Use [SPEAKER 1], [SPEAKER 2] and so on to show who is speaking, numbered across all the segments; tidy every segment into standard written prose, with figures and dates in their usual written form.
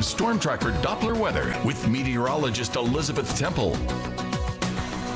[SPEAKER 1] Storm Tracker Doppler weather with meteorologist Elizabeth Temple.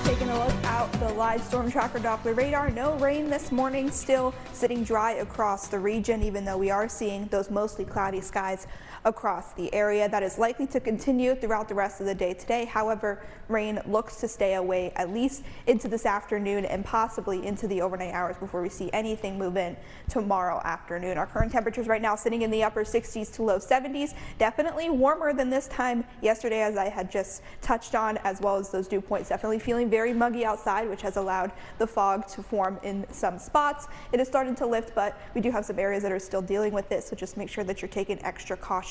[SPEAKER 2] Taking a look out the live Storm Tracker Doppler radar, no rain this morning, still sitting dry across the region, even though we are seeing those mostly cloudy skies across the area. That is likely to continue throughout the rest of the day today. However, rain looks to stay away at least into this afternoon and possibly into the overnight hours before we see anything move in tomorrow afternoon. Our current temperatures right now sitting in the upper 60s to low 70s, definitely warmer than this time yesterday, as I had just touched on, as well as those dew points. Definitely feeling very muggy outside, which has allowed the fog to form in some spots. It has started to lift, but we do have some areas that are still dealing with it, so just make sure that you're taking extra caution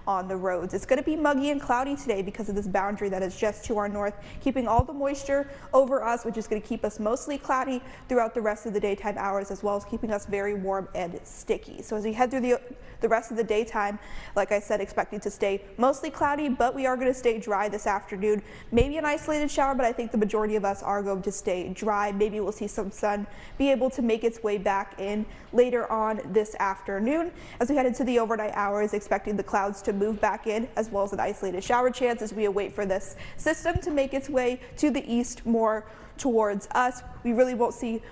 [SPEAKER 2] on the roads. It's going to be muggy and cloudy today because of this boundary that is just to our north, keeping all the moisture over us, which is going to keep us mostly cloudy throughout the rest of the daytime hours, as well as keeping us very warm and sticky. So as we head through the rest of the daytime, like I said, expecting to stay mostly cloudy, but we are going to stay dry this afternoon. Maybe an isolated shower, but I think the majority of us are going to stay dry. Maybe we'll see some sun be able to make its way back in later on this afternoon. As we head into the overnight hours, expecting the clouds to move back in, as well as an isolated shower chance as we await for this system to make its way to the east more towards us. We really won't see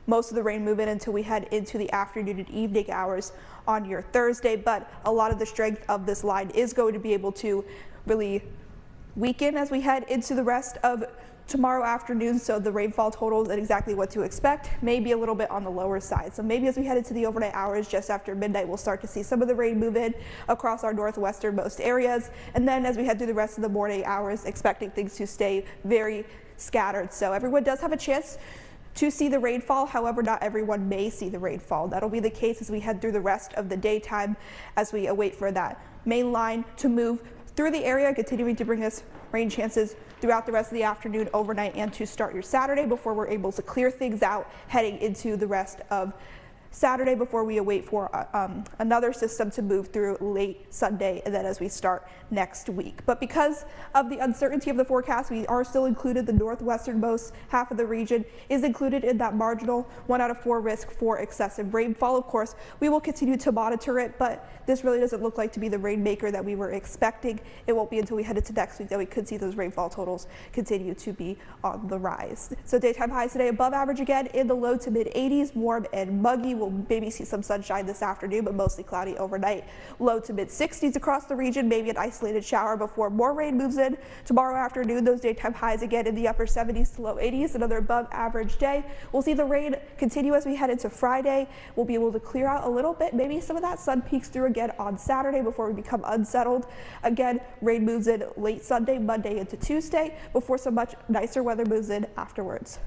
[SPEAKER 2] most of the rain move in until we head into the afternoon and evening hours on your Thursday, but a lot of the strength of this line is going to be able to really weaken as we head into the rest of tomorrow afternoon. So the rainfall totals and exactly what to expect may be a little bit on the lower side. So maybe as we head into the overnight hours just after midnight, we'll start to see some of the rain move in across our northwesternmost areas. And then as we head through the rest of the morning hours, expecting things to stay very scattered. So everyone does have a chance to see the rainfall. However, not everyone may see the rainfall. That'll be the case as we head through the rest of the daytime as we await for that main line to move through the area, continuing to bring us rain chances throughout the rest of the afternoon, overnight, and to start your Saturday before we're able to clear things out heading into the rest of Saturday before we await for another system to move through late Sunday and then as we start next week. But because of the uncertainty of the forecast, we are still included. The northwesternmost half of the region is included in that marginal 1 out of 4 risk for excessive rainfall. Of course, we will continue to monitor it, but this really doesn't look like to be the rainmaker that we were expecting. It won't be until we head into next week that we could see those rainfall totals continue to be on the rise. So daytime highs today above average again in the low to mid 80s, warm and muggy. We'll maybe see some sunshine this afternoon, but mostly cloudy overnight. Low to mid 60s across the region, maybe an isolated shower before more rain moves in. Tomorrow afternoon, those daytime highs again in the upper 70s to low 80s, another above average day. We'll see the rain continue as we head into Friday. We'll be able to clear out a little bit. Maybe some of that sun peeks through again on Saturday before we become unsettled. Again, rain moves in late Sunday, Monday into Tuesday before some much nicer weather moves in afterwards.